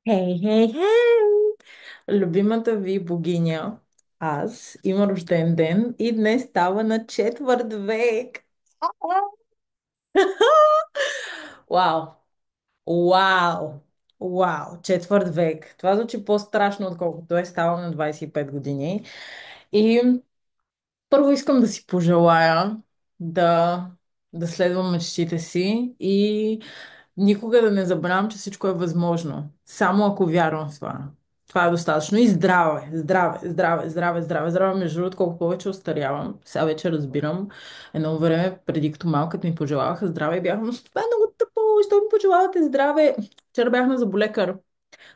Хей, хей, хей! Любимата ви богиня, аз, има рожден ден и днес става на четвърт век. Вау! Вау! Вау! Четвърт век. Това звучи по-страшно, отколкото ставам на 25 години. И първо искам да си пожелая да, да следвам мечтите си и никога да не забравям, че всичко е възможно. Само ако вярвам в това. Това е достатъчно. И здраве, здраве, здраве, здраве, здраве, здраве. Между другото, колко повече остарявам, сега вече разбирам. Едно време, преди като малката ми пожелаваха здраве, бях, но това е много тъпо, що ми пожелавате здраве? Вчера бях на зъболекар.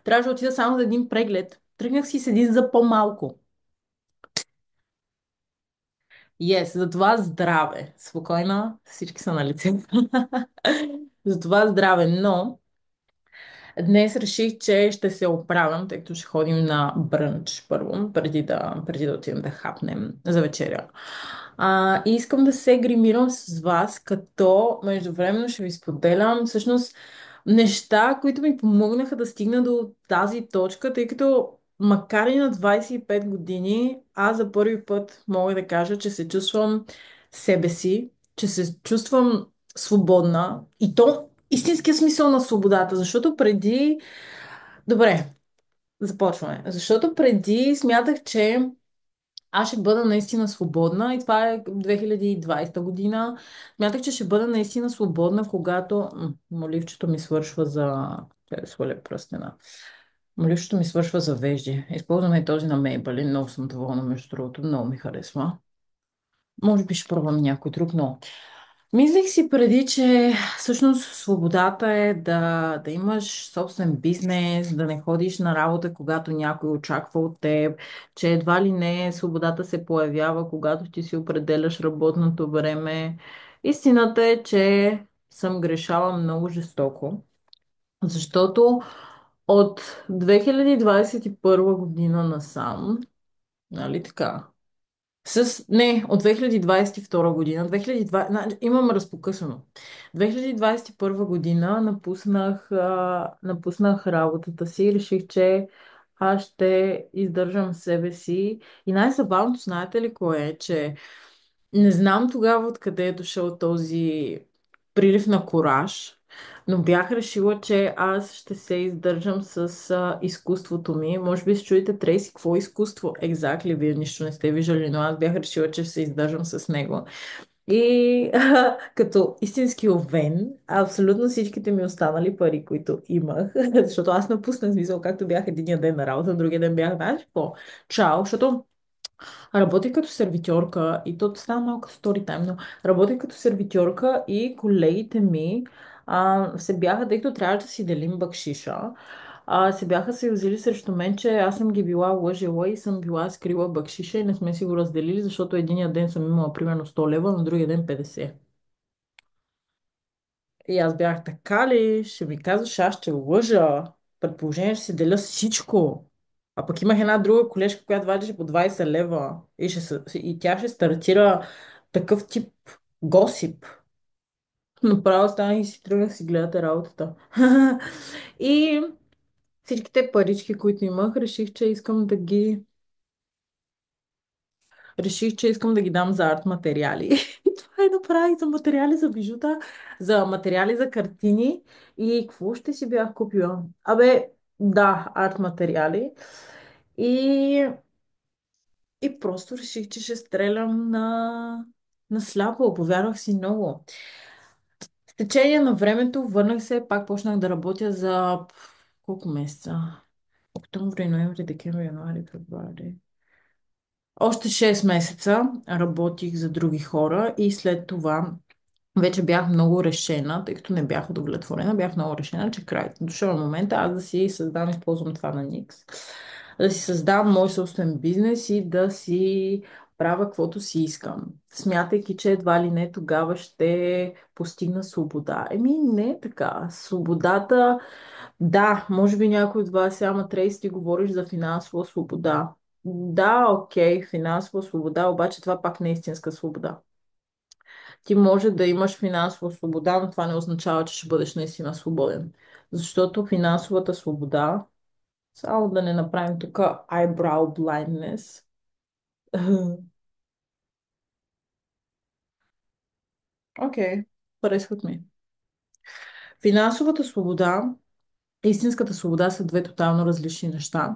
Трябваше да отида само за един преглед. Тръгнах си с един за по-малко. Yes, за това здраве. Спокойна, всички са на лице. За това здраве, но днес реших, че ще се оправям, тъй като ще ходим на брънч първо, преди да отидем да хапнем за вечеря. И искам да се гримирам с вас, като междувременно ще ви споделям всъщност неща, които ми помогнаха да стигна до тази точка, тъй като макар и на 25 години, аз за първи път мога да кажа, че се чувствам себе си, че се чувствам свободна и то истинския смисъл на свободата, защото преди... Добре, започваме. Защото преди смятах, че аз ще бъда наистина свободна и това е 2020 година. Смятах, че ще бъда наистина свободна, когато моливчето ми свършва за... Ще сваля пръстена. Моливчето ми свършва за вежди. Използваме и този на Maybelline. Много съм доволна, между другото. Много ми харесва. Може би ще пробвам някой друг, но мислех си преди, че всъщност свободата е да имаш собствен бизнес, да не ходиш на работа, когато някой очаква от теб, че едва ли не свободата се появява, когато ти си определяш работното време. Истината е, че съм грешала много жестоко, защото от 2021 година насам, нали така? Не, от 2022 година. 2020, имам разпокъсано. 2021 година напуснах работата си и реших, че аз ще издържам себе си. И най-забавното, знаете ли кое е, че не знам тогава откъде е дошъл този прилив на кураж, но бях решила, че аз ще се издържам с изкуството ми. Може би се чуете, Трейси, какво е изкуство? Exactly, вие нищо не сте виждали, но аз бях решила, че ще се издържам с него. И като истински овен, абсолютно всичките ми останали пари, които имах, защото аз напуснах, смисъл, както бях единия ден на работа, другия ден бях, знаеш какво? Чао, защото работех като сервитьорка и то стана малко стори тайм, но работех като сервитьорка и колегите ми се бяха, тъй като трябваше да си делим бакшиша, се бяха съюзили срещу мен, че аз съм ги била лъжела и съм била скрила бакшиша и не сме си го разделили, защото единия ден съм имала примерно 100 лева, на другия ден 50. И аз бях така ли, ще ми казваш, аз ще лъжа. Предположение, ще си деля всичко. А пък имах една друга колежка, която вадеше по 20 лева и тя ще стартира такъв тип госип. Направо станах и си тръгнах си гледате работата. И всичките парички, които имах, реших, че искам да ги дам за арт материали. И това направих за материали за бижута, за материали за картини и какво ще си бях купила? Да, арт материали. И, и просто реших, че ще стрелям на сляпо. Повярвах си много. С течение на времето върнах се, пак почнах да работя за колко месеца? Октомври, ноември, декември, януари, февруари. Още 6 месеца работих за други хора и след това вече бях много решена, тъй като не бях удовлетворена, бях много решена, че край. Дошъл момента аз да си създам, използвам това на Никс, да си създам мой собствен бизнес и да си правя каквото си искам. Смятайки, че едва ли не тогава ще постигна свобода. Не е така. Свободата, да, може би някой от вас, ама Трейс, ти говориш за финансова свобода. Да, окей, финансова свобода, обаче това пак не е истинска свобода. Ти може да имаш финансова свобода, но това не означава, че ще бъдеш наистина свободен. Защото финансовата свобода Само да не направим тук eyebrow blindness. Окей, харесват ми. Финансовата свобода и истинската свобода са две тотално различни неща.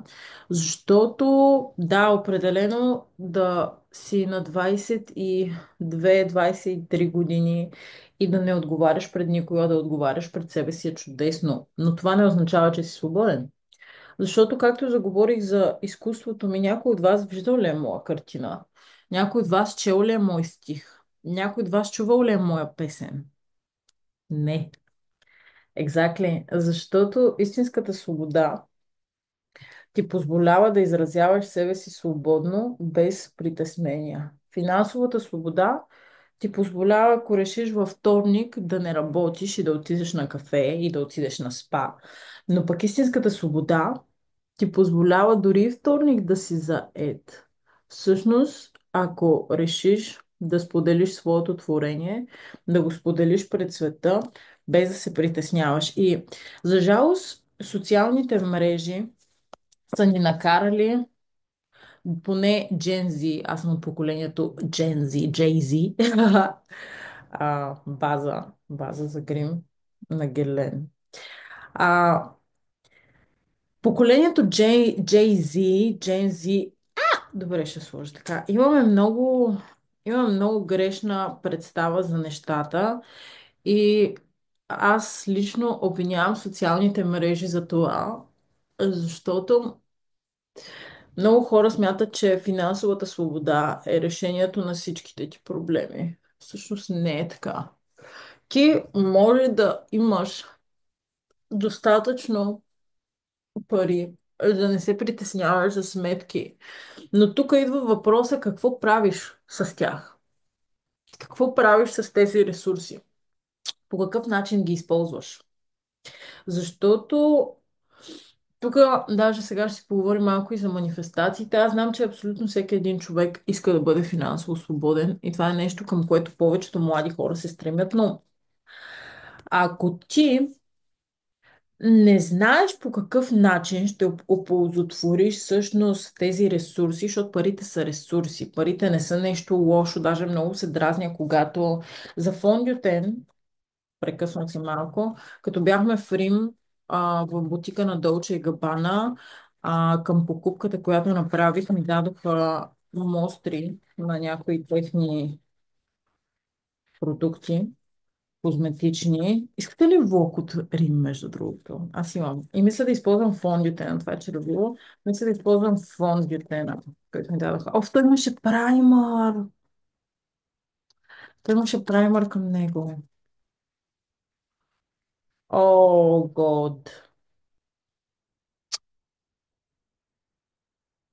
Защото, да, определено да си на 22-23 години и да не отговаряш пред никого, а да отговаряш пред себе си е чудесно. Но това не означава, че си свободен. Защото, както заговорих за изкуството ми, някой от вас виждал ли е моя картина? Някой от вас чел ли е мой стих? Някой от вас чувал ли е моя песен? Не. Exactly. Защото истинската свобода ти позволява да изразяваш себе си свободно, без притеснения. Финансовата свобода ти позволява, ако решиш във вторник да не работиш и да отидеш на кафе и да отидеш на спа. Но пък истинската свобода ти позволява дори и вторник да си заед. Всъщност, ако решиш да споделиш своето творение, да го споделиш пред света, без да се притесняваш. И за жалост, социалните мрежи са ни накарали, поне Gen Z, аз съм от поколението Gen Z, Jay-Z, база за грим на Гелен. А, поколението Jay-Z, Gen Z, добре ще сложа така, имаме много грешна представа за нещата и аз лично обвинявам социалните мрежи за това, защото много хора смятат, че финансовата свобода е решението на всичките ти проблеми. Всъщност не е така. Ти може да имаш достатъчно пари, да не се притесняваш за сметки. Но тук идва въпроса какво правиш с тях? Какво правиш с тези ресурси? По какъв начин ги използваш? Защото тук даже сега ще си поговорим малко и за манифестациите. Аз знам, че абсолютно всеки един човек иска да бъде финансово свободен и това е нещо, към което повечето млади хора се стремят, но ако ти не знаеш по какъв начин ще оползотвориш всъщност тези ресурси, защото парите са ресурси. Парите не са нещо лошо, даже много се дразня, когато за фондютен, прекъсвам се малко, като бяхме в Рим, в бутика на Долче и Габана, към покупката, която направих, ми дадоха мостри на някои техни продукти козметични. Искате ли влог от Рим, между другото? Аз имам. И мисля да използвам фондютена, това е червило. Мисля да използвам фондютена, който ми дадоха. О, той имаше праймър! Той имаше праймър към него. О, год.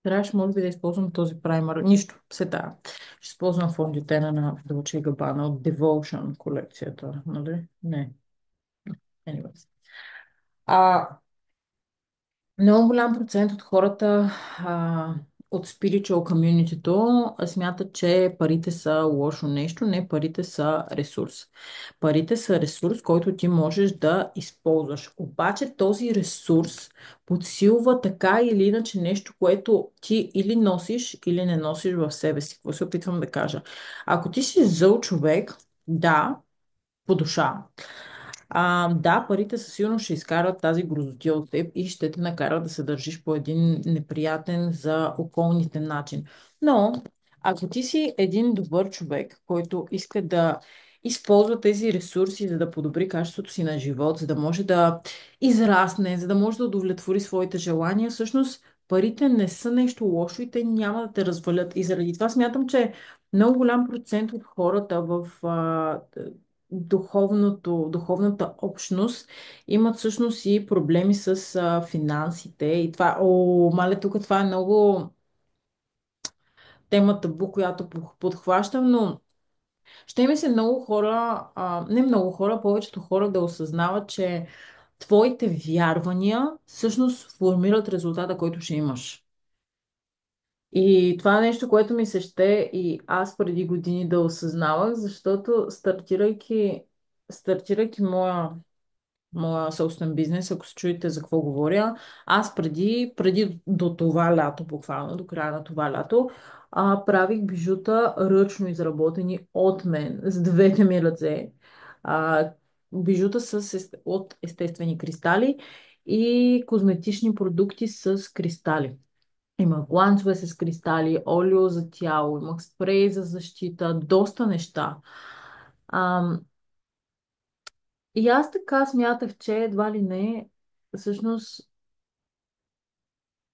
Трябваше, може би, да използвам този праймър. Нищо, се да. Ще използвам фондютена на Dolce Gabbana от Devotion колекцията, нали? Не. Anyways. А, Много голям процент от хората от spiritual community-то смятат, че парите са лошо нещо. Не, парите са ресурс. Парите са ресурс, който ти можеш да използваш. Обаче този ресурс подсилва така или иначе нещо, което ти или носиш, или не носиш в себе си. Какво се опитвам да кажа? Ако ти си зъл човек, да, по душа. Да, парите със сигурност ще изкарат тази грозотия от теб и ще те накарат да се държиш по един неприятен за околните начин. Но, ако ти си един добър човек, който иска да използва тези ресурси, за да подобри качеството си на живот, за да може да израсне, за да може да удовлетвори своите желания, всъщност парите не са нещо лошо и те няма да те развалят. И заради това смятам, че много голям процент от хората в духовната общност имат всъщност и проблеми с финансите. И това, мале, тук това е много тема табу, която подхващам, но ще ми се много хора, не много хора, повечето хора да осъзнават, че твоите вярвания всъщност формират резултата, който ще имаш. И това е нещо, което ми се ще и аз преди години да осъзнавах, защото стартирайки моя моя собствен бизнес, ако се чуете за какво говоря. Аз преди до това лято, буквално до края на това лято, правих бижута ръчно изработени от мен, с двете ми ръце. А, бижута от естествени кристали и козметични продукти с кристали. Имах гланцове с кристали, олио за тяло, имах спрей за защита, доста неща. Ам, и аз така смятах, че едва ли не, всъщност,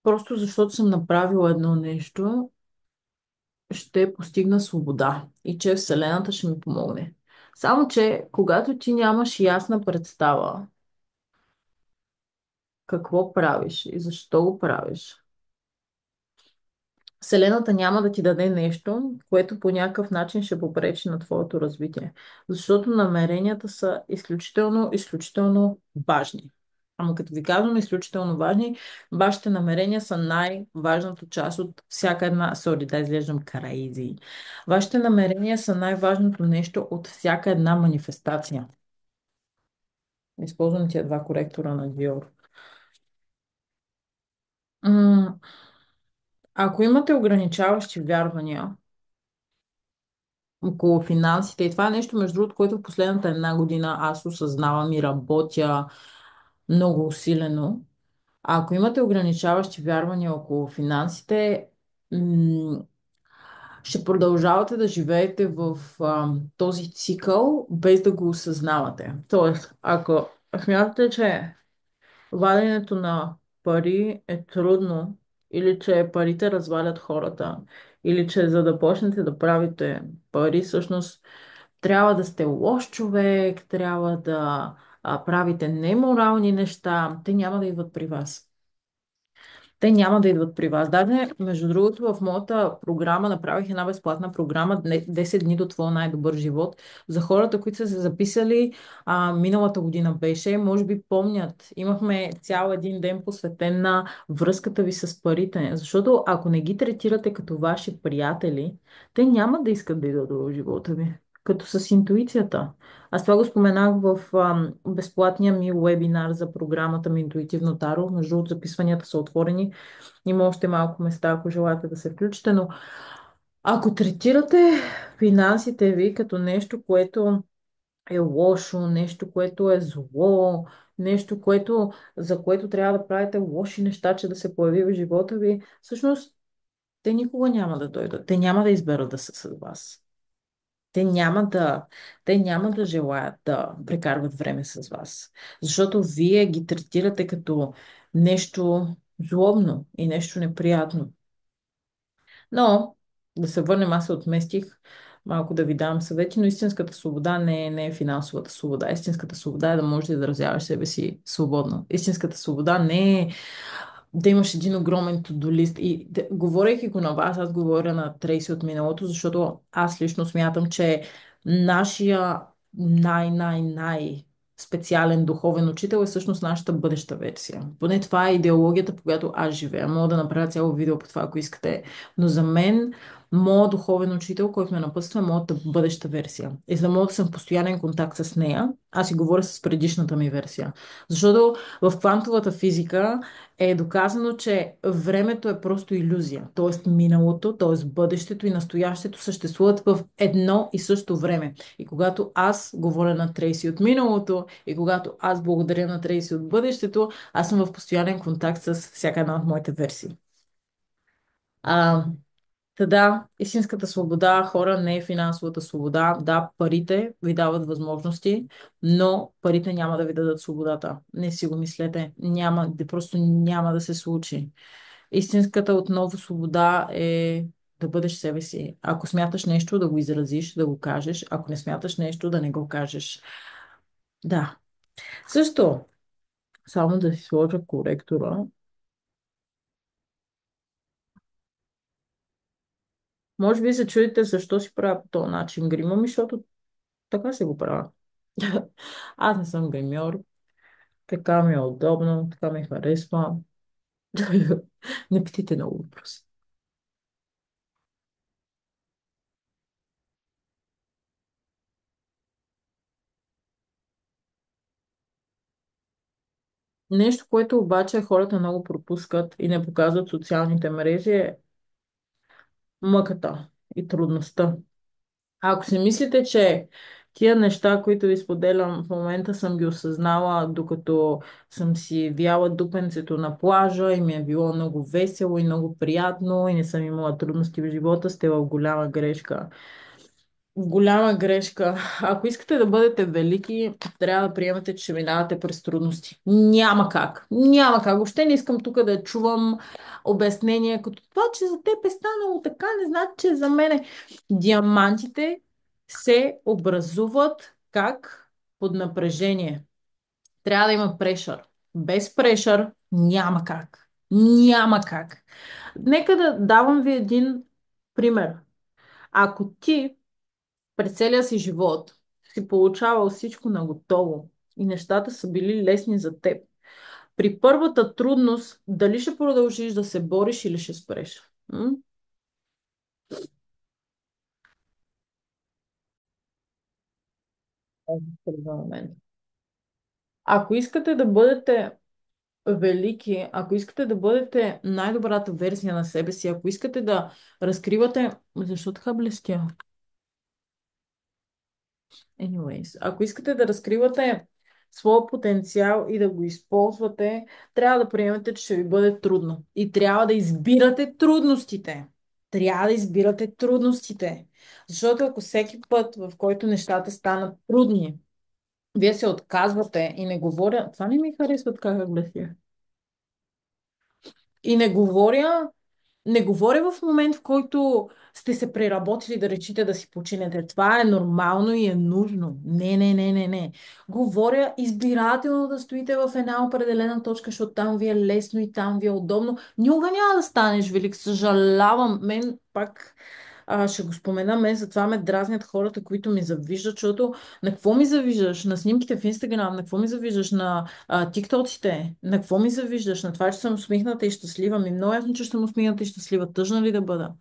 просто защото съм направила едно нещо, ще постигна свобода и че Вселената ще ми помогне. Само, че когато ти нямаш ясна представа какво правиш и защо го правиш, Вселената няма да ти даде нещо, което по някакъв начин ще попречи на твоето развитие. Защото намеренията са изключително, изключително важни. Ама като ви казвам изключително важни, вашите намерения са най-важната част от всяка една... Сори, да изглеждам караизи. Вашите намерения са най-важното нещо от всяка една манифестация. Използвам тия два коректора на Dior. М, Ако имате ограничаващи вярвания, около финансите. И това е нещо, между другото, което в последната една година аз осъзнавам и работя много усилено. А ако имате ограничаващи вярвания около финансите, м, ще продължавате да живеете в този цикъл, без да го осъзнавате. Тоест, ако смятате, че ваденето на пари е трудно, или че парите развалят хората, или че за да почнете да правите пари, всъщност трябва да сте лош човек, трябва да правите неморални неща, те няма да идват при вас. Те няма да идват при вас. Даже, между другото, в моята програма направих една безплатна програма 10 дни до твоя най-добър живот. За хората, които са се записали, миналата година беше, може би помнят, имахме цял един ден посветен на връзката ви с парите. Защото ако не ги третирате като ваши приятели, те няма да искат да идват в живота ви. Като с интуицията. Аз това го споменах в безплатния ми вебинар за програмата ми Интуитивно Таро. Между другото, записванията са отворени. Има още малко места, ако желаете да се включите, но ако третирате финансите ви като нещо, което е лошо, нещо, което е зло, нещо, за което трябва да правите лоши неща, че да се появи в живота ви, всъщност те никога няма да дойдат. Те няма да изберат да са с вас. Те няма да, те няма да желаят да прекарват време с вас, защото вие ги третирате като нещо злобно и нещо неприятно. Но, да се върнем, аз се отместих малко да ви дам съвети, но истинската свобода не е финансовата свобода. Истинската свобода е да можеш да изразяваш себе си свободно. Истинската свобода не е да имаш един огромен to-do лист. И говорейки го на вас, аз говоря на Трейси от миналото, защото аз лично смятам, че нашия най специален духовен учител е всъщност нашата бъдеща версия. Поне това е идеологията, по която аз живея. Мога да направя цяло видео по това, ако искате. Но за мен, моят духовен учител, който ме напъства, е моята бъдеща версия. И за да мога да съм в постоянен контакт с нея, аз си говоря с предишната ми версия. Защото в квантовата физика е доказано, че времето е просто илюзия. Тоест миналото, т.е. бъдещето и настоящето съществуват в едно и също време. И когато аз говоря на Трейси от миналото и когато аз благодаря на Трейси от бъдещето, аз съм в постоянен контакт с всяка една от моите версии. А, да, истинската свобода, хора, не е финансовата свобода. Да, парите ви дават възможности, но парите няма да ви дадат свободата. Не си го мислете. Няма, просто няма да се случи. Истинската отново свобода е да бъдеш себе си. Ако смяташ нещо, да го изразиш, да го кажеш. Ако не смяташ нещо, да не го кажеш. Да. Също, само да си сложа коректора. Може би се чудите защо си правя по този начин грима ми, защото така се го правя. Аз не съм гримьор, така ми е удобно, така ми харесва. Не питайте много въпроси. Нещо, което обаче хората много пропускат и не показват социалните мрежи е мъката и трудността. Ако си мислите, че тия неща, които ви споделям в момента, съм ги осъзнала, докато съм си вяла дупенцето на плажа и ми е било много весело и много приятно и не съм имала трудности в живота, сте в голяма грешка. Голяма грешка. Ако искате да бъдете велики, трябва да приемате, че ще минавате през трудности. Няма как. Няма как. Въобще не искам тук да чувам обяснение като това, че за теб е станало така, не значи, че за мене. Диамантите се образуват как? Под напрежение. Трябва да има прешър. Без прешър няма как. Няма как. Нека да давам ви един пример. Ако ти през целия си живот си получавал всичко наготово и нещата са били лесни за теб. При първата трудност, дали ще продължиш да се бориш или ще спреш? М? Първи момент. Ако искате да бъдете велики, ако искате да бъдете най-добрата версия на себе си, ако искате да разкривате... Защо така блестя? Anyways, ако искате да разкривате своя потенциал и да го използвате, трябва да приемете, че ще ви бъде трудно. И трябва да избирате трудностите. Трябва да избирате трудностите. Защото ако всеки път, в който нещата станат трудни, вие се отказвате и не говоря... Това не ми харесва така, как глася. И не говоря в момент, в който сте се преработили да речите да си починете. Това е нормално и е нужно. Не, не, не, не, не. Говоря избирателно да стоите в една определена точка, защото там ви е лесно и там ви е удобно. Никога няма да станеш велик. Съжалявам. Мен пак ще го спомена. Мен затова ме дразнят хората, които ми завиждат, защото на какво ми завиждаш? На снимките в Инстаграм? На какво ми завиждаш? На тиктоците, на какво ми завиждаш? На това, че съм усмихната и щастлива. Ми много ясно, че съм усмихната и щастлива. Тъжна ли да бъда?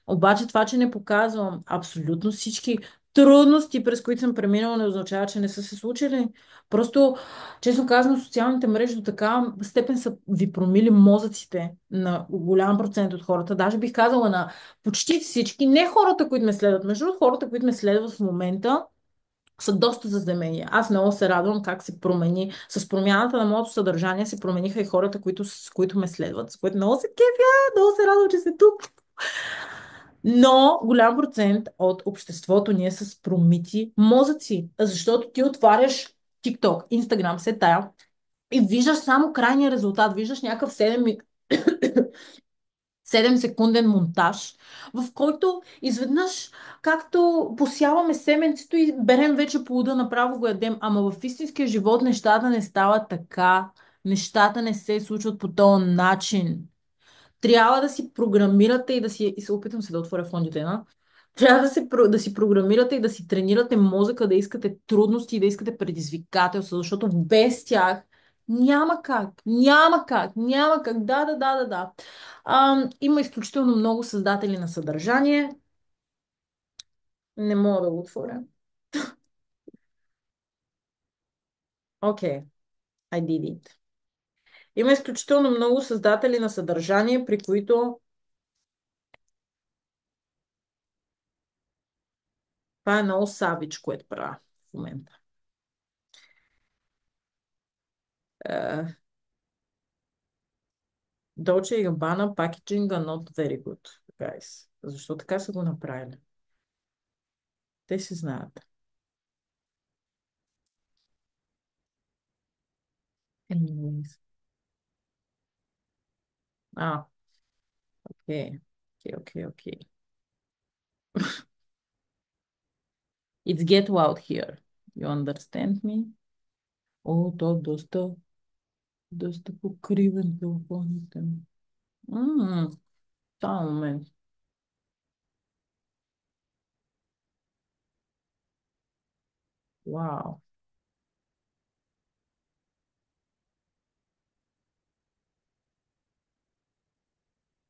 Обаче това, че не показвам абсолютно всички трудности, през които съм преминала, не означава, че не са се случили. Просто, честно казано, социалните мрежи до такава степен са ви промили мозъците на голям процент от хората. Даже бих казала на почти всички, не хората, които ме следват. Между другото, хората, които ме следват в момента, са доста заземени. Аз много се радвам как се промени. С промяната на моето съдържание се промениха и хората, с които ме следват, с които много се кефя, много се радвам, че сте тук. Но голям процент от обществото ни е с промити мозъци, защото ти отваряш TikTok, Instagram, се тая и виждаш само крайния резултат. Виждаш някакъв 7-секунден монтаж, в който изведнъж, както посяваме семенцето и берем вече плода, направо го ядем. Ама в истинския живот нещата не стават така. Нещата не се случват по този начин. Трябва да си програмирате и да си... И се опитам се да отворя фондите, на. Трябва да си програмирате и да си тренирате мозъка, да искате трудности и да искате предизвикателства, защото без тях няма как, няма как, няма как. Да, да, да, да, да. Има изключително много създатели на съдържание. Не мога да го отворя. Окей, I did it. Има изключително много създатели на съдържание, при които това е много савич, което правя в момента. Е, Dolce и Gabbana packaging are not very good, guys. Защо така са го направили? Те си знаят. Anyways. А, окей. Окей, окей, окей. It's get loud here. You understand me? О, то е доста покривен телефоните ми. Само момент. Вау.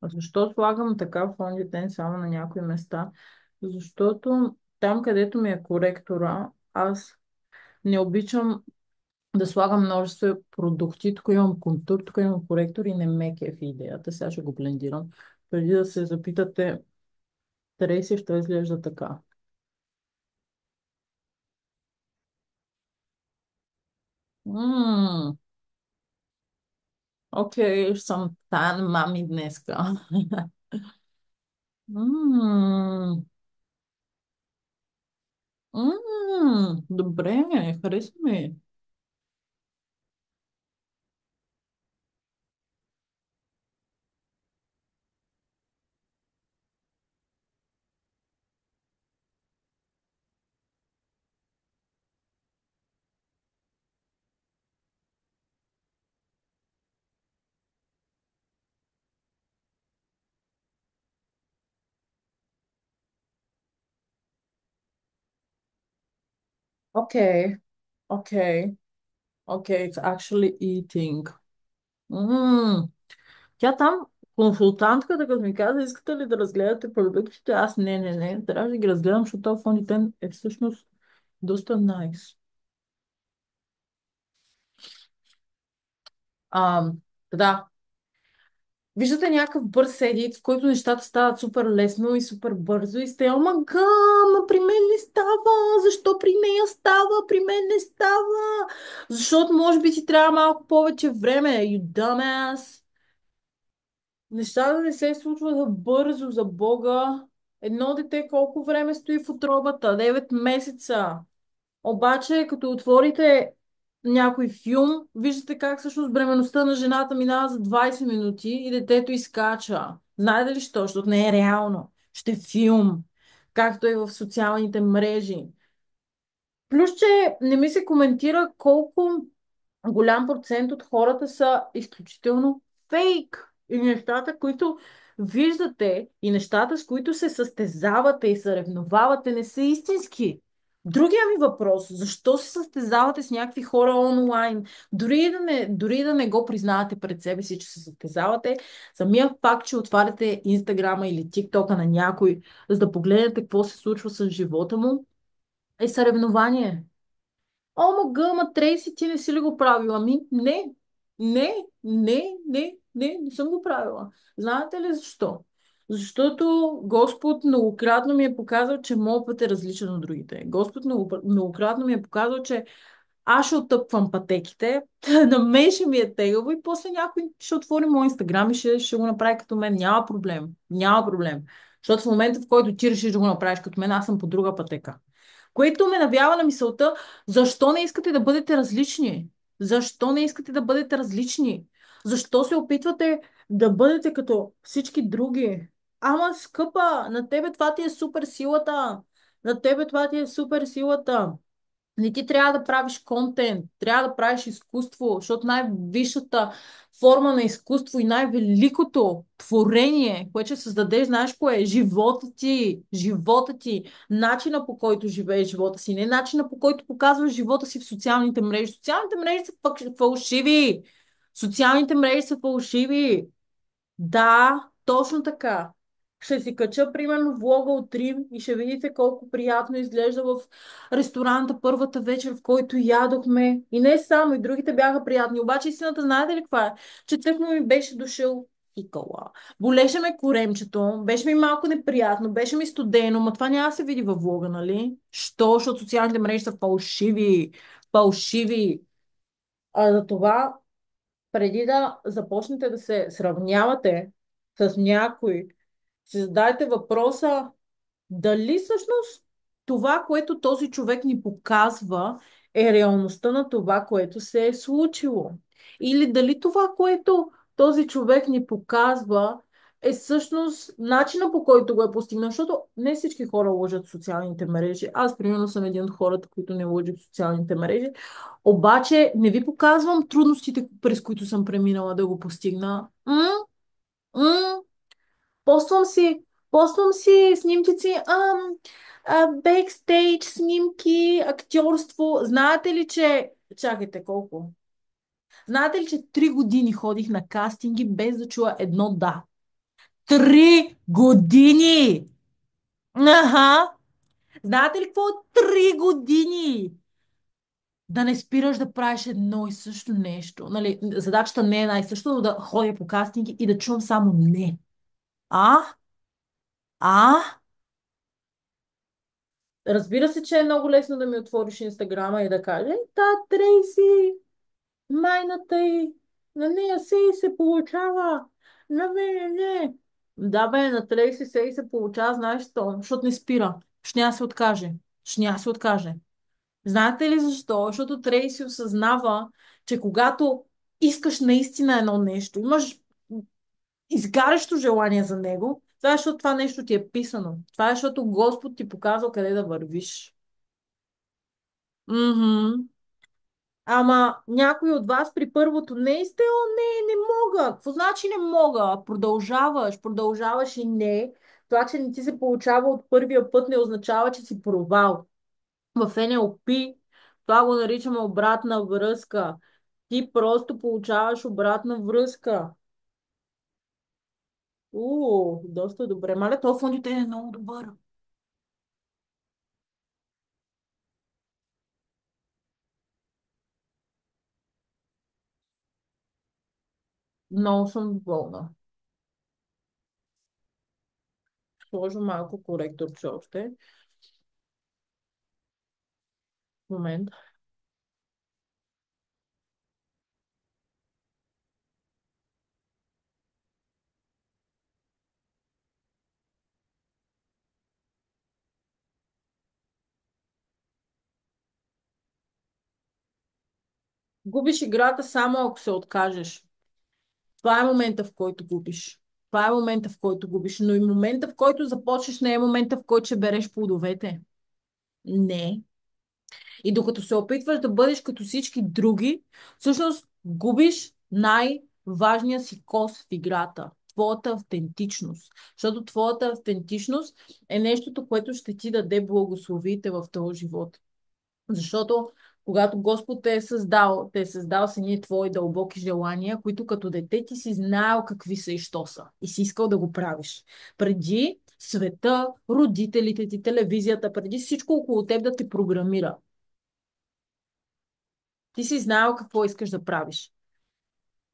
А защо слагам така фондите само на някои места? Защото там, където ми е коректора, аз не обичам да слагам множество продукти. Тук имам контур, тук имам коректор и не ме кефи идеята. Сега ще го блендирам. Преди да се запитате, Трейси ще изглежда така. Ммм, окей, ще съм тан мами днеска. Ммм, добре, хареса ми. Окей, окей, окей, it's actually eating. Ммм, тя там, консултантката, като ми каза, искате ли да разгледате продуктите? Аз не, трябва да ги разгледам, защото този фонитен е всъщност доста найс. А, да, виждате някакъв бърз едит, в който нещата стават супер лесно и супер бързо и сте, ама га, ма при мен не става, защо при нея става, при мен не става, защото може би ти трябва малко повече време, you dumbass. Нещата не се случват бързо, за Бога. Едно дете колко време стои в утробата? 9 месеца. Обаче, като отворите някой филм, виждате как всъщност бременността на жената минава за 20 минути и детето изкача. Знаете ли що? Защото не е реално. Ще е филм, както е в социалните мрежи. Плюс, че не ми се коментира колко голям процент от хората са изключително фейк. И нещата, които виждате, и нещата, с които се състезавате и съревновавате, не са истински. Другия ми въпрос, защо се състезавате с някакви хора онлайн? Дори да не го признавате пред себе си, че се състезавате, самия факт, че отваряте Инстаграма или ТикТока на някой, за да погледнете какво се случва с живота му, е съревнование. О, ма Трейси, ти не си ли го правила? Ами, не съм го правила. Знаете ли защо? Защото Господ многократно ми е показал, че моят път е различен от другите. Господ многократно ми е показал, че аз ще оттъпвам пътеките, на мен ще ми е тегаво и после някой ще отвори мой инстаграм и ще го направи като мен. Няма проблем. Няма проблем. Защото в момента, в който ти решиш да го направиш като мен, аз съм по друга пътека. Което ме навява на мисълта, защо не искате да бъдете различни? Защо не искате да бъдете различни? Защо се опитвате да бъдете като всички други? Ама, скъпа, на тебе това ти е супер силата. На тебе това ти е супер силата. Не ти трябва да правиш контент, трябва да правиш изкуство, защото най-висшата форма на изкуство и най-великото творение, което ще създадеш, знаеш кое е? Живота ти, начина по който живееш живота си, не начина по който показваш живота си в социалните мрежи. Социалните мрежи са фалшиви. Социалните мрежи са фалшиви. Да, точно така. Ще си кача, примерно, влога от Рим и ще видите колко приятно изглежда в ресторанта първата вечер, в който ядохме. И не само, и другите бяха приятни. Обаче истината, знаете ли каква е? Че тъкмо ми беше дошъл икала. Болеше ме коремчето, беше ми малко неприятно, беше ми студено, но това няма да се види във влога, нали? Що? Защото социалните мрежи са фалшиви. Фалшиви. А за това преди да започнете да се сравнявате с някой, си задайте въпроса дали всъщност това, което този човек ни показва, е реалността на това, което се е случило. Или дали това, което този човек ни показва, е всъщност начина по който го е постигнал. Защото не всички хора лъжат в социалните мрежи. Аз, примерно, съм един от хората, които не лъжат в социалните мрежи. Обаче не ви показвам трудностите, през които съм преминала да го постигна. М? Поствам си, поствам си снимкици, бекстейдж снимки, актьорство. Знаете ли, че... Чакайте, колко? Знаете ли, че 3 години ходих на кастинги без да чуя едно да? 3 години! Аха! Знаете ли какво е 3 години? Да не спираш да правиш едно и също нещо. Нали, задачата не е една и също, но да ходя по кастинги и да чувам само не. А? А? Разбира се, че е много лесно да ми отвориш Инстаграма и да кажеш, та, Трейси, майната й, на нея се и се получава, на мене не. Да, бе, на Трейси се и се получава, знаеш що? Защото не спира. Ще няма се откаже. Ще няма се откаже. Знаете ли защо? Защото Трейси осъзнава, че когато искаш наистина едно нещо, имаш изгарящо желание за него, това е защото това нещо ти е писано. Това е защото Господ ти показал къде да вървиш. Мгм. Ама някой от вас при първото не сте, о, не, не мога. Какво значи не мога? Продължаваш, продължаваш и не. Това, че не ти се получава от първия път, не означава, че си провал. В NLP това го наричаме обратна връзка. Ти просто получаваш обратна връзка. Доста добре. Маля, този фонд е много добър. Много съм доволна. Сложа малко коректорче още. Момент. Губиш играта само ако се откажеш. Това е момента, в който губиш. Това е момента, в който губиш. Но и момента, в който започнеш, не е момента, в който ще береш плодовете. Не. И докато се опитваш да бъдеш като всички други, всъщност губиш най-важния си кос в играта. Твоята автентичност. Защото твоята автентичност е нещото, което ще ти даде благословите в този живот. Защото когато Господ те е създал с едни твои дълбоки желания, които като дете ти си знаел какви са и що са. И си искал да го правиш. Преди света, родителите ти, телевизията, преди всичко около теб да те програмира. Ти си знаел какво искаш да правиш.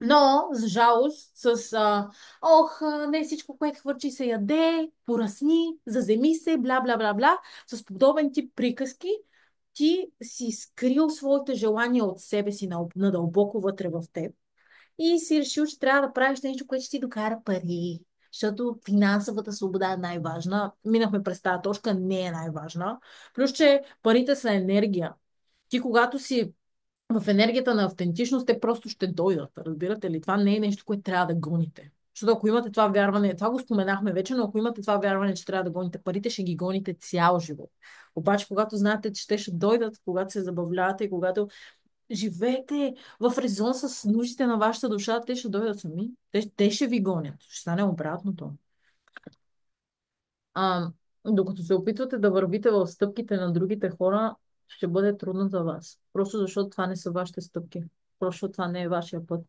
Но, за жалост, не всичко, което хвърчи се яде, порасни, заземи се, бла, бла, бла, бла, с подобен тип приказки, ти си скрил своите желания от себе си надълбоко вътре в теб и си решил, че трябва да правиш нещо, което ще ти докара пари. Защото финансовата свобода е най-важна. Минахме през тази точка, не е най-важна. Плюс, че парите са енергия. Ти, когато си в енергията на автентичност, те просто ще дойдат. Разбирате ли? Това не е нещо, което трябва да гоните. Защото ако имате това вярване, това го споменахме вече, но ако имате това вярване, че трябва да гоните парите, ще ги гоните цял живот. Обаче, когато знаете, че те ще дойдат, когато се забавлявате и когато живеете в резон с нуждите на вашата душа, те ще дойдат сами. Те ще ви гонят. Ще стане обратното. А, докато се опитвате да вървите в стъпките на другите хора, ще бъде трудно за вас. Просто защото това не са вашите стъпки. Просто защото това не е вашия път.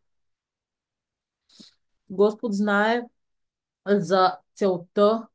Господ знае за целта,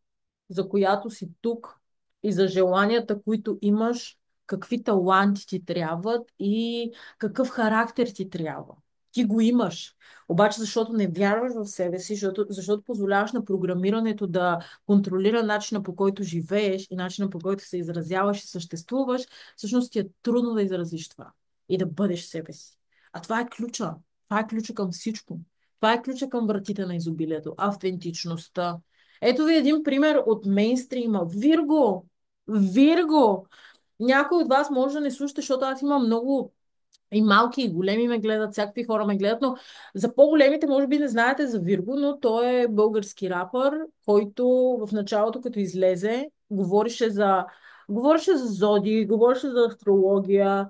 за която си тук и за желанията, които имаш, какви таланти ти трябват и какъв характер ти трябва. Ти го имаш. Обаче, защото не вярваш в себе си, защото позволяваш на програмирането да контролира начина по който живееш и начина по който се изразяваш и съществуваш, всъщност ти е трудно да изразиш това и да бъдеш себе си. А това е ключа. Това е ключа към всичко. Това е ключа към вратите на изобилието. Автентичността. Ето ви един пример от мейнстрима. Вирго! Вирго! Някой от вас може да не слушате, защото аз имам много и малки, и големи ме гледат, всякакви хора ме гледат, но за по-големите може би не знаете за Вирго, но той е български рапър, който в началото, като излезе, говореше за зоди, говореше за астрология,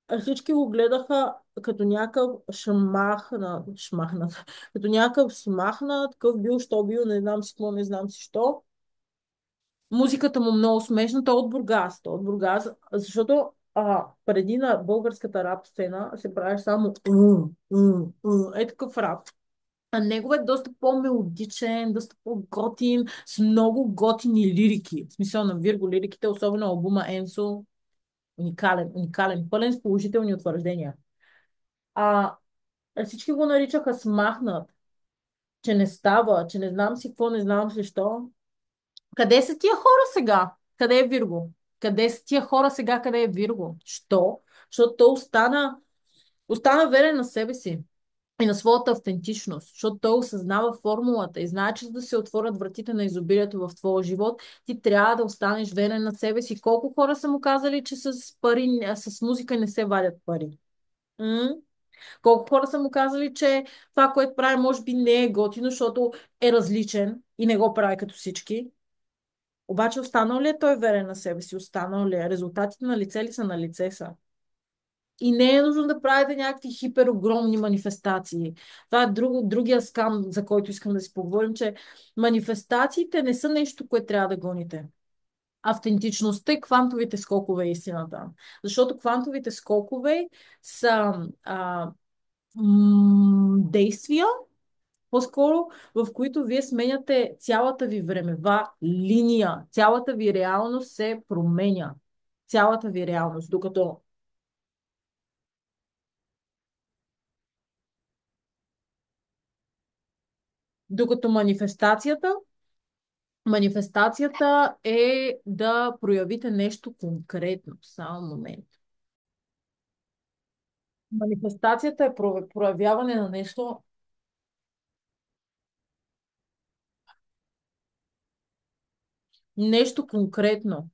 а всички го гледаха като някакъв шмахнат, като някакъв смахнат, такъв бил, що бил, не знам си какво, не знам си що. Музиката му много смешна, той е от Бургас, защото преди на българската рап сцена се правиш само е такъв рап. А неговият е доста по-мелодичен, доста по-готин, с много готини лирики. В смисъл на Вирго лириките, особено албума Енсо. Уникален, уникален, пълен с положителни утвърждения. А всички го наричаха смахнат, че не става, че не знам си какво, не знам си що. Къде са тия хора сега? Къде е Вирго? Къде са тия хора сега? Къде е Вирго? Що? Защото той остана верен на себе си и на своята автентичност, защото той осъзнава формулата и знае, че за да се отворят вратите на изобилието в твоя живот, ти трябва да останеш верен на себе си. Колко хора са му казали, че с пари, с музика не се вадят пари? М? Колко хора са му казали, че това, което прави, може би не е готино, защото е различен и не го прави като всички. Обаче останал ли е той верен на себе си? Останал ли е? Резултатите на лице ли са на лице са? И не е нужно да правите някакви хиперогромни манифестации. Това е другия скам, за който искам да си поговорим, че манифестациите не са нещо, което трябва да гоните. Автентичността и квантовите скокове е истината. Защото квантовите скокове са действия, по-скоро, в които вие сменяте цялата ви времева линия, цялата ви реалност се променя. Цялата ви реалност. Докато манифестацията е да проявите нещо конкретно. Само момент. Манифестацията е проявяване на нещо конкретно.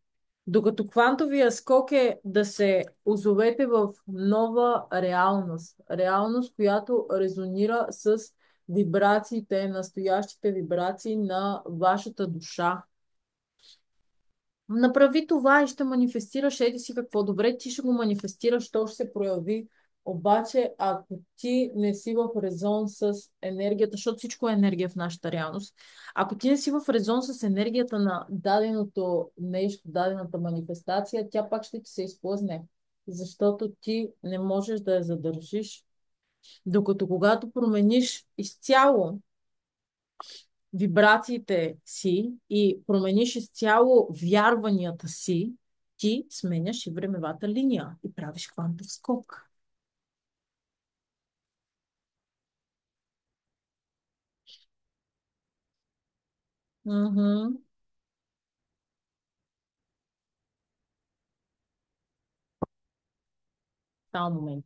Докато квантовия скок е да се озовете в нова реалност. Реалност, която резонира с вибрациите, настоящите вибрации на вашата душа. Направи това и ще манифестираш еди си какво. Добре, ти ще го манифестираш, то ще се прояви. Обаче, ако ти не си в резон с енергията, защото всичко е енергия в нашата реалност, ако ти не си в резон с енергията на даденото нещо, дадената манифестация, тя пак ще ти се изплъзне, защото ти не можеш да я задържиш. Докато когато промениш изцяло вибрациите си и промениш изцяло вярванията си, ти сменяш и времевата линия и правиш квантов скок. Мгм. Само момент.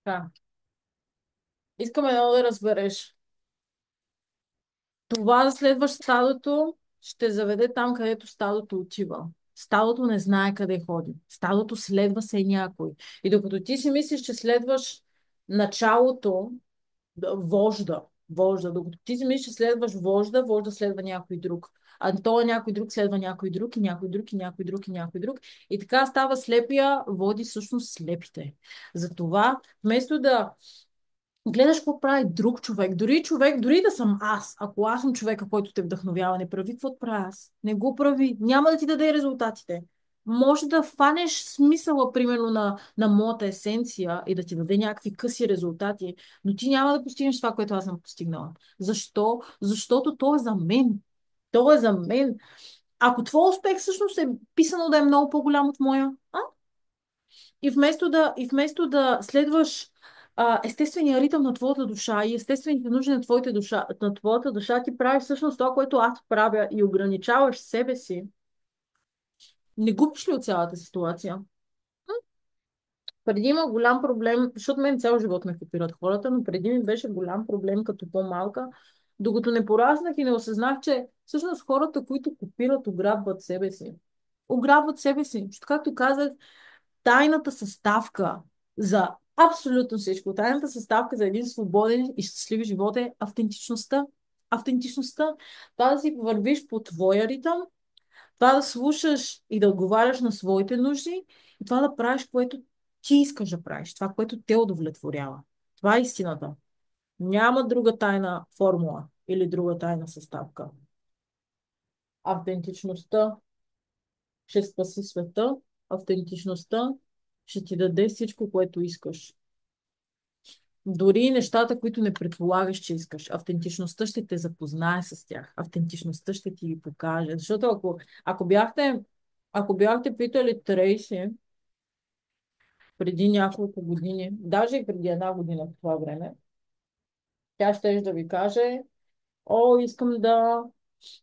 Така. Искам едно да разбереш. Това да следваш стадото ще заведе там, където стадото отива. Стадото не знае къде ходи. Стадото следва се някой. И докато ти си мислиш, че следваш началото, вожда. Докато ти си мислиш, че следваш вожда следва някой друг. А то някой друг следва някой друг и някой друг и някой друг и някой друг. И така става слепия, води всъщност слепите. Затова, вместо да гледаш какво прави друг човек, дори да съм аз, ако аз съм човека, който те вдъхновява, не прави каквото правя аз. Не го прави. Няма да ти даде резултатите. Може да фанеш смисъла, примерно, на моята есенция и да ти даде някакви къси резултати, но ти няма да постигнеш това, което аз съм постигнала. Защо? Защото то е за мен. То е за мен. Ако твой успех всъщност е писано да е много по-голям от моя, и вместо да следваш естествения ритъм на твоята душа и естествените нужди на твоята душа, ти правиш всъщност това, което аз правя и ограничаваш себе си, не губиш ли от цялата ситуация? Преди има голям проблем, защото мен цял живот ме копират хората, но преди ми беше голям проблем като по-малка, докато не пораснах и не осъзнах, че всъщност хората, които копират, ограбват себе си. Ограбват себе си. Защото, както казах, тайната съставка за Абсолютно всичко. Тайната съставка за един свободен и щастлив живот е автентичността. Автентичността. Това да си вървиш по твоя ритъм, това да слушаш и да отговаряш на своите нужди и това да правиш, което ти искаш да правиш, това, което те удовлетворява. Това е истината. Няма друга тайна формула или друга тайна съставка. Автентичността ще спаси света, автентичността ще ти даде всичко, което искаш. Дори и нещата, които не предполагаш, че искаш. Автентичността ще те запознае с тях. Автентичността ще ти ги покаже. Защото ако бяхте питали Трейси преди няколко години, даже и преди една година по това време, тя ще да ви каже, о, искам да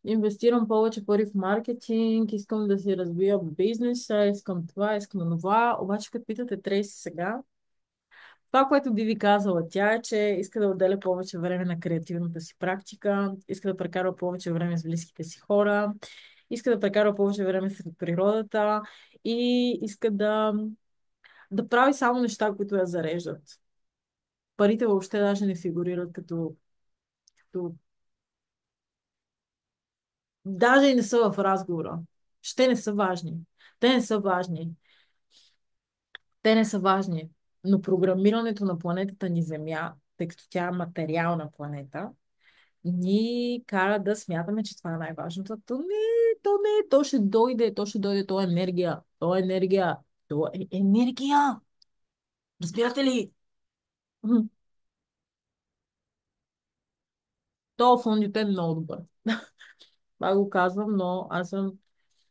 инвестирам повече пари в маркетинг, искам да си разбия бизнеса, искам това, искам това. Обаче, като питате Трейси сега, това, което би ви казала тя е, че иска да отделя повече време на креативната си практика, иска да прекарва повече време с близките си хора, иска да прекарва повече време сред природата и иска да прави само неща, които я зареждат. Парите въобще даже не фигурират като... Даже и не са в разговора. Ще не са важни. Те не са важни. Те не са важни. Но програмирането на планетата ни Земя, тъй като тя е материална планета, ни кара да смятаме, че това е най-важното. То не, то ще дойде, то е енергия, то е енергия. Разбирате ли? Мгм. То фондите е много добър. Това го казвам, но аз съм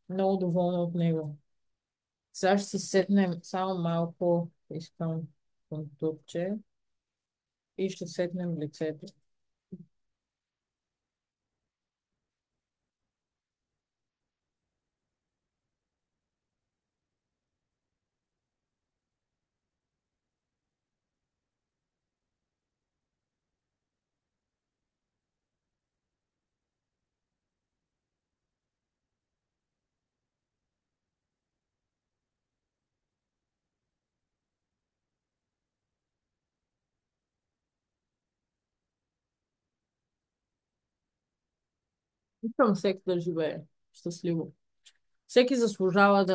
много доволна от него. Сега ще си сетнем само малко, искам контурче и ще сетнем лицето. Искам всеки да живее щастливо. Всеки заслужава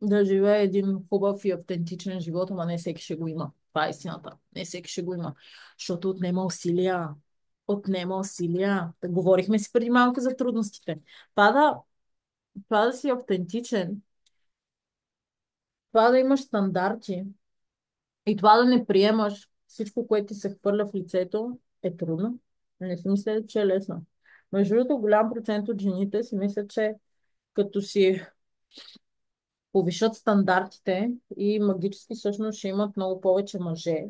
да живее един хубав и автентичен живот, ама не всеки ще го има. Това е истината. Не всеки ще го има. Защото отнема усилия. Отнема усилия. Да говорихме си преди малко за трудностите. Това да, това да си автентичен, това да имаш стандарти и това да не приемаш всичко, което ти се хвърля в лицето, е трудно. Не си мисля, че е лесно. Между другото, голям процент от жените си мислят, че като си повишат стандартите и магически всъщност ще имат много повече мъже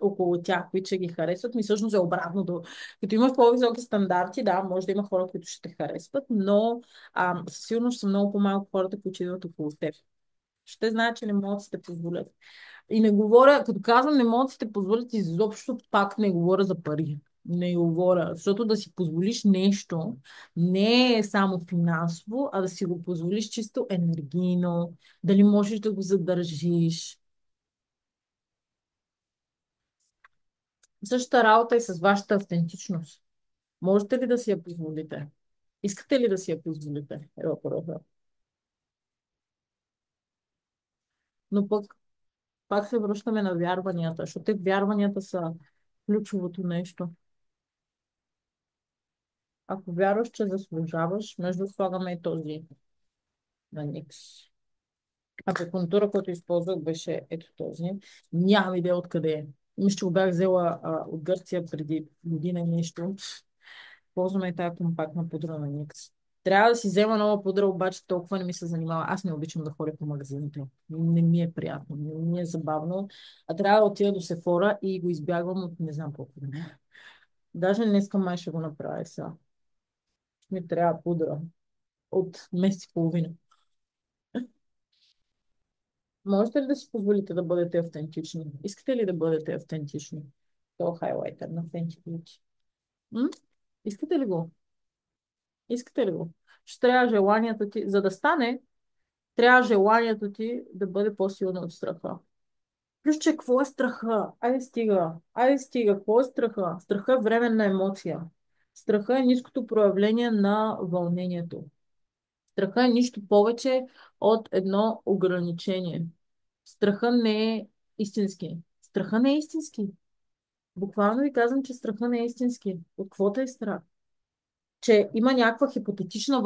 около тях, които ще ги харесват. Ми всъщност е обратното. Като имаш по-високи стандарти, да, може да има хора, които ще те харесват, но със сигурност са много по-малко хората, които идват около теб. Ще знаят, че не могат да си те позволят. И не говоря, като казвам, не могат да си те позволят изобщо, пак не говоря за пари. Не говоря, защото да си позволиш нещо не е само финансово, а да си го позволиш чисто енергийно, дали можеш да го задържиш. Същата работа е с вашата автентичност. Можете ли да си я позволите? Искате ли да си я позволите? Е въпросът. Но пак се връщаме на вярванията, защото те вярванията са ключовото нещо. Ако вярваш, че заслужаваш, между слагаме и този на Никс. Акупунктура, който използвах, беше ето този. Нямам идея откъде е. Мисля, че го бях взела от Гърция преди година и нещо. Ползваме и тази компактна пудра на Никс. Трябва да си взема нова пудра, обаче толкова не ми се занимава. Аз не обичам да ходя по магазините. Не ми е приятно, не ми е забавно. А трябва да отида до Сефора и го избягвам от не знам колко време. Даже днеска май ще го направя сега. Ми трябва пудра от месец и половина. Можете ли да си позволите да бъдете автентични? Искате ли да бъдете автентични? То е хайлайтер на Fenty Beauty. М? Искате ли го? Искате ли го? Ще трябва желанието ти, за да стане, трябва желанието ти да бъде по-силно от страха. Плюс, че какво е страха? Айде стига. Айде стига. Какво е страха? Страха е временна емоция. Страха е ниското проявление на вълнението. Страха е нищо повече от едно ограничение. Страха не е истински. Страха не е истински. Буквално ви казвам, че страха не е истински. От каквото е страх? Че има някаква хипотетична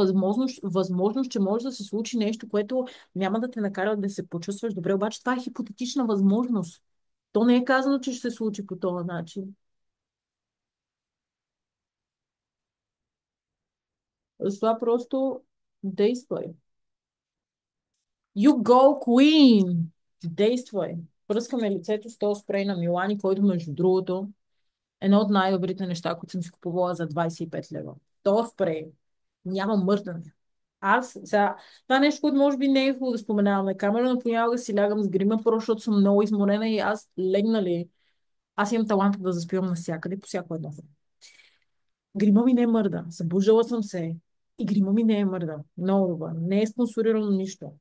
възможност, че може да се случи нещо, което няма да те накара да се почувстваш добре. Обаче това е хипотетична възможност. То не е казано, че ще се случи по този начин. Затова просто действай. You go, Queen! Действай. Пръскаме лицето с този спрей на Милани, който между другото е едно от най-добрите неща, които съм си купувала за 25 лева. То спрей няма мърдане. Аз сега, това е нещо, което може би не е хубаво да споменавам на камера, но понякога си лягам с грима, просто защото съм много изморена и аз легна ли, аз имам таланта да заспивам навсякъде, по всяко едно. Грима ми не е мърда. Събуждала съм се и грима ми не е мърда. Много добър. Не е спонсорирано нищо.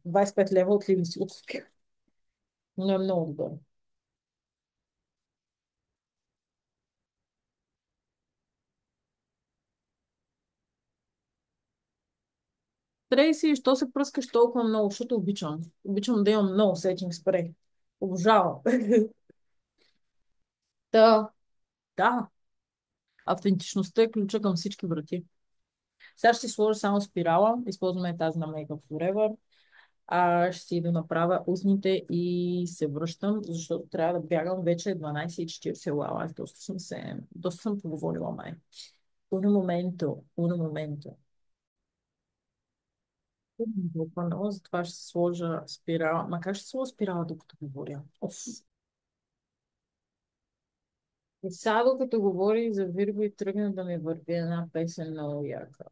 25 лева от Ливи си успех. Но е много добър. Трейси, що се пръскаш толкова много? Защото обичам. Обичам да имам много сетинг спрей. Обожавам. Да, да. Автентичността е ключа към всички врати. Сега ще си сложа само спирала. Използваме тази на Makeup Forever. Ще си да направя устните и се връщам, защото трябва да бягам вече 12:40. Вау, аз доста съм поговорила, май. Un momento, un momento. Буквално, затова ще сложа спирала. Ма как ще сложа спирала, докато говоря? Оф. И сега, докато говори за Вирго и тръгна да ми върви една песен много яка.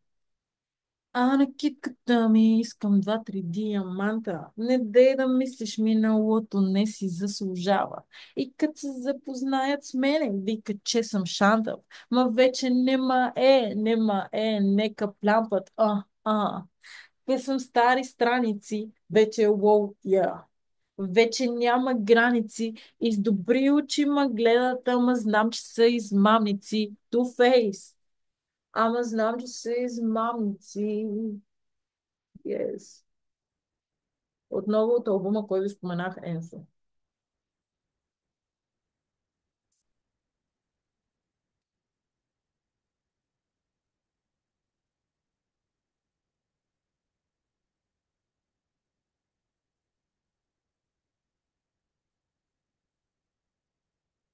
А на китката ми искам два-три диаманта. Не дей да мислиш миналото не си заслужава. И като се запознаят с мене, викат, че съм шантав. Ма вече нека плямпат. Те съм стари страници, вече лоу, я. Вече няма граници и с добри очи ма гледат, ама знам, че са измамници. Two Face. Ама знам, че са измамници. Yes. Отново от албума, който ви споменах, Енсо.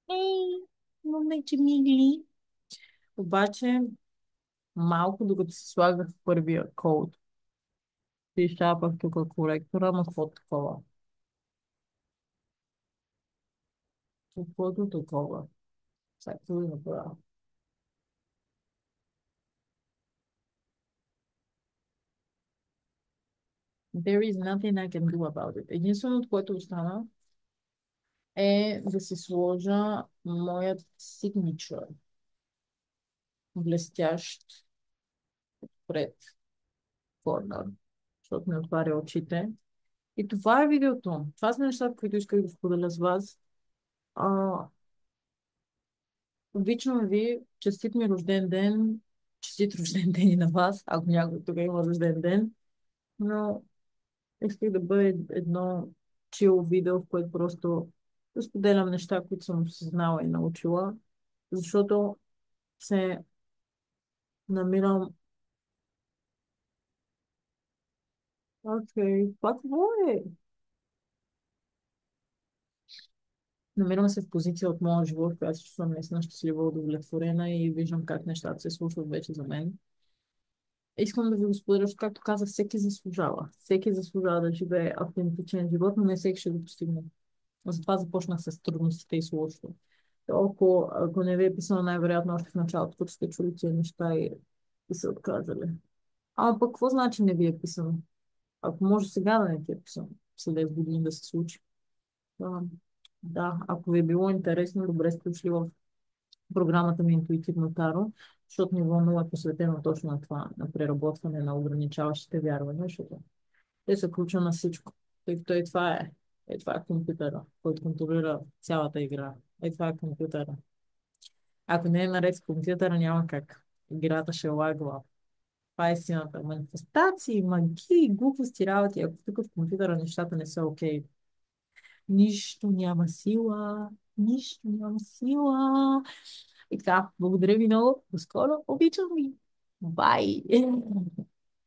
Ей, момиче мигли. Обаче, малко докато се слагах в първия код, си изчапах тук коректора, ама какво такова? Каквото такова. Сега какво да направя? There is nothing I can do about it. Единственото, което остана, е да си сложа моят signature, блестящ пред корнер, защото ми отваря очите. И това е видеото. Това са нещата, които исках да споделя с вас. А, обичам ви, честит ми рожден ден, честит рожден ден и на вас, ако някой тук има рожден ден. Но исках да бъде едно чил видео, в което просто да споделям неща, които съм осъзнала и научила, защото се намирам. Окей, това какво е? Намирам се в позиция от моя живот, в която се чувствам наистина щастлива, удовлетворена и виждам как нещата се случват вече за мен. Искам да ви го споделя, защото, както казах, всеки заслужава. Всеки заслужава да живее автентичен живот, но не всеки ще го постигне. Затова започнах с трудностите и с лошото. Ако не ви е писано, най-вероятно още в началото, като сте чули тези неща и се отказали. Ама пък какво значи не ви е писано? Ако може сега да не ти е писано, след 10 години да се случи. Да, да, ако ви е било интересно, добре сте дошли в програмата ми Интуитивно Таро, защото ниво 0 е посветено точно на това, на преработване на ограничаващите вярвания, защото те са ключа на всичко. Тъй като и това е. Е, това е компютъра, който контролира цялата игра. Е, това е компютъра. Ако не е наред с компютъра, няма как. Играта ще лагва. Това е истината. Манифестации, магии, глупости, работи. Ако тук в компютъра нещата не са окей. Нищо няма сила. Нищо няма сила. И така, благодаря ви много. До скоро. Обичам ви. Бай!